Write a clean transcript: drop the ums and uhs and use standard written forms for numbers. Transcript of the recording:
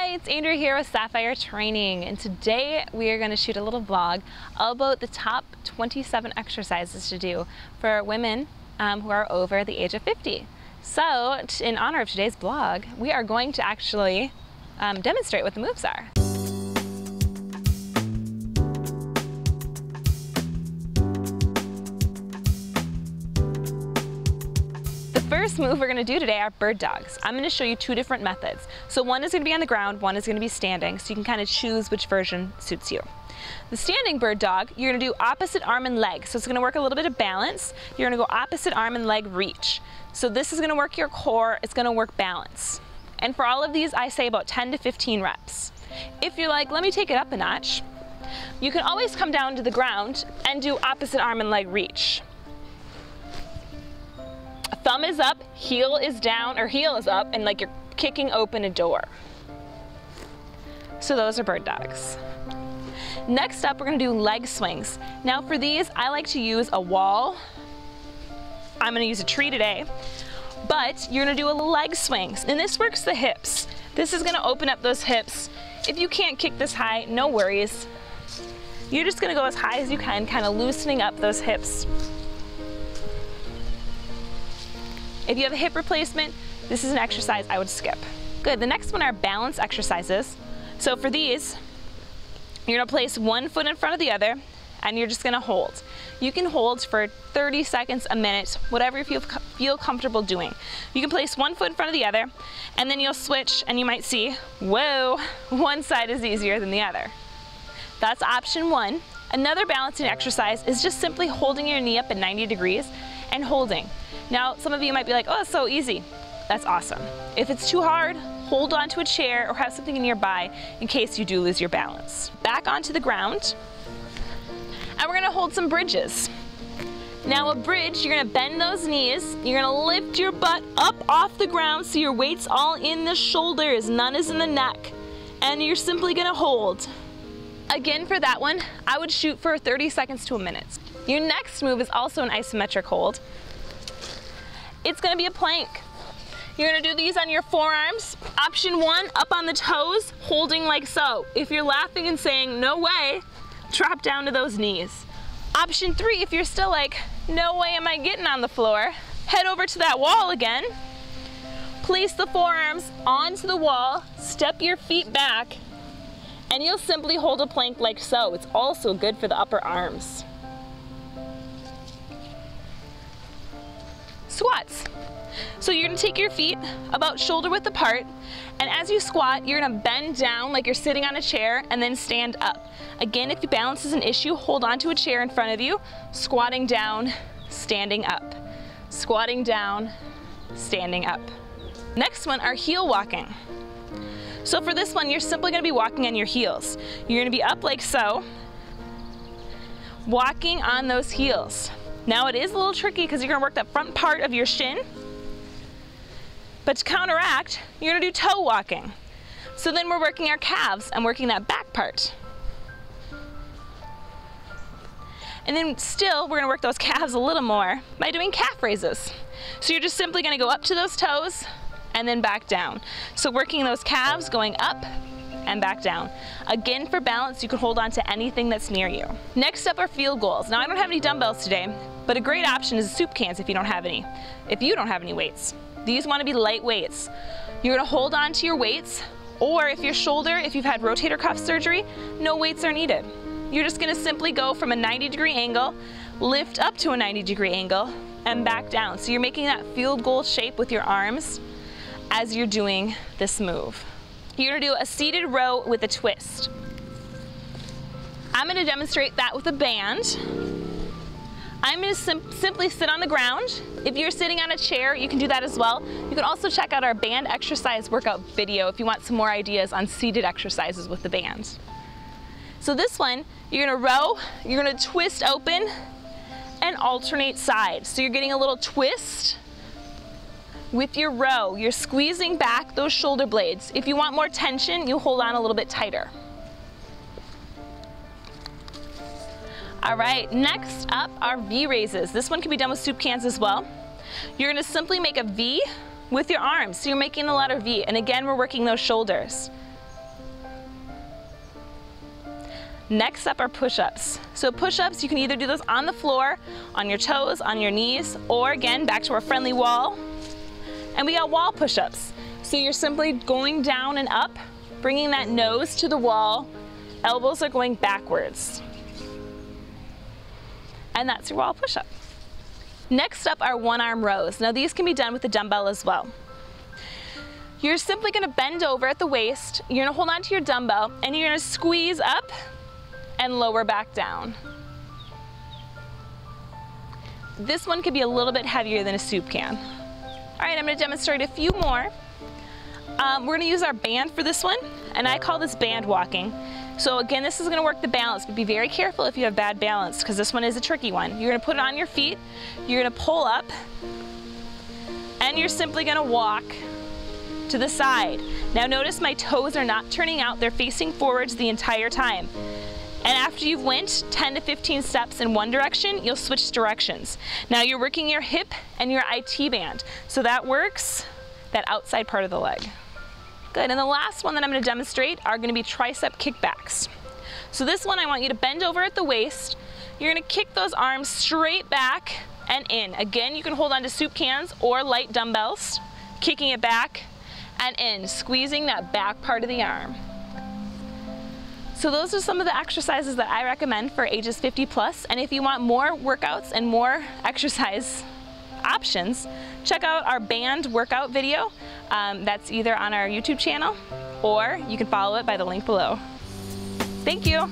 Hi, it's Andrea here with Sapphire Training, and today we are going to shoot a little vlog about the top 27 exercises to do for women who are over the age of 50. So, in honor of today's vlog, we are going to actually demonstrate what the moves are. The first move we're going to do today are bird dogs. I'm going to show you two different methods. So one is going to be on the ground, one is going to be standing, so you can kind of choose which version suits you. The standing bird dog, you're going to do opposite arm and leg, so it's going to work a little bit of balance. You're going to go opposite arm and leg reach. So this is going to work your core, it's going to work balance. And for all of these, I say about 10 to 15 reps. If you're like, let me take it up a notch, you can always come down to the ground and do opposite arm and leg reach. Thumb is up, heel is down, or heel is up, and like you're kicking open a door. So those are bird dogs. Next up, we're gonna do leg swings. Now for these, I like to use a wall. I'm gonna use a tree today, but you're gonna do a leg swing. And this works the hips. This is gonna open up those hips. If you can't kick this high, no worries. You're just gonna go as high as you can, kind of loosening up those hips. If you have a hip replacement, this is an exercise I would skip. Good, the next one are balance exercises. So for these, you're gonna place one foot in front of the other, and you're just gonna hold. You can hold for 30 seconds, a minute, whatever you feel comfortable doing. You can place one foot in front of the other, and then you'll switch, and you might see, whoa, one side is easier than the other. That's option one. Another balancing exercise is just simply holding your knee up at 90 degrees and holding. Now, some of you might be like, oh, it's so easy. That's awesome. If it's too hard, hold onto a chair or have something nearby in case you do lose your balance. Back onto the ground, and we're gonna hold some bridges. Now a bridge, you're gonna bend those knees, you're gonna lift your butt up off the ground so your weight's all in the shoulders, none is in the neck, and you're simply gonna hold. Again, for that one, I would shoot for 30 seconds to a minute. Your next move is also an isometric hold. It's gonna be a plank. You're gonna do these on your forearms. Option one, up on the toes, holding like so. If you're laughing and saying, no way, drop down to those knees. Option three, if you're still like, no way am I getting on the floor, head over to that wall again. Place the forearms onto the wall, step your feet back, and you'll simply hold a plank like so. It's also good for the upper arms. Squats. So you're gonna take your feet about shoulder width apart, and as you squat, you're gonna bend down like you're sitting on a chair and then stand up. Again, if your balance is an issue, hold onto a chair in front of you, squatting down, standing up. Squatting down, standing up. Next one are heel walking. So for this one, you're simply gonna be walking on your heels. You're gonna be up like so, walking on those heels. Now it is a little tricky because you're gonna work that front part of your shin, but to counteract, you're gonna do toe walking. So then we're working our calves and working that back part. And then still, we're gonna work those calves a little more by doing calf raises. So you're just simply gonna go up to those toes and then back down. So working those calves, going up and back down. Again, for balance, you can hold on to anything that's near you. Next up are field goals. Now I don't have any dumbbells today, but a great option is soup cans if you don't have any. If you don't have any weights. These want to be light weights. You're gonna hold on to your weights, or if your shoulder, if you've had rotator cuff surgery, no weights are needed. You're just gonna simply go from a 90-degree angle, lift up to a 90-degree angle, and back down. So you're making that field goal shape with your arms as you're doing this move. You're gonna do a seated row with a twist. I'm gonna demonstrate that with a band. I'm gonna simply sit on the ground. If you're sitting on a chair, you can do that as well. You can also check out our band exercise workout video if you want some more ideas on seated exercises with the band. So this one, you're gonna row, you're gonna twist open and alternate sides. So you're getting a little twist with your row. You're squeezing back those shoulder blades. If you want more tension, you hold on a little bit tighter. All right, next up are V raises. This one can be done with soup cans as well. You're gonna simply make a V with your arms. So you're making the letter V. And again, we're working those shoulders. Next up are push-ups. So push-ups, you can either do those on the floor, on your toes, on your knees, or again, back to our friendly wall. And we got wall push-ups. So you're simply going down and up, bringing that nose to the wall, elbows are going backwards. And that's your wall push-up. Next up are one-arm rows. Now these can be done with a dumbbell as well. You're simply gonna bend over at the waist, you're gonna hold on to your dumbbell, and you're gonna squeeze up and lower back down. This one could be a little bit heavier than a soup can. All right, I'm gonna demonstrate a few more. We're gonna use our band for this one, and I call this band walking. So again, this is gonna work the balance, but be very careful if you have bad balance, because this one is a tricky one. You're gonna put it on your feet, you're gonna pull up, and you're simply gonna walk to the side. Now notice my toes are not turning out, they're facing forwards the entire time. And after you've went 10 to 15 steps in one direction, you'll switch directions. Now you're working your hip and your IT band. So that works that outside part of the leg. Good, and the last one that I'm gonna demonstrate are gonna be tricep kickbacks. So this one, I want you to bend over at the waist. You're gonna kick those arms straight back and in. Again, you can hold on to soup cans or light dumbbells, kicking it back and in, squeezing that back part of the arm. So those are some of the exercises that I recommend for ages 50 plus, and if you want more workouts and more exercise options, check out our band workout video. That's either on our YouTube channel or you can follow it by the link below. Thank you.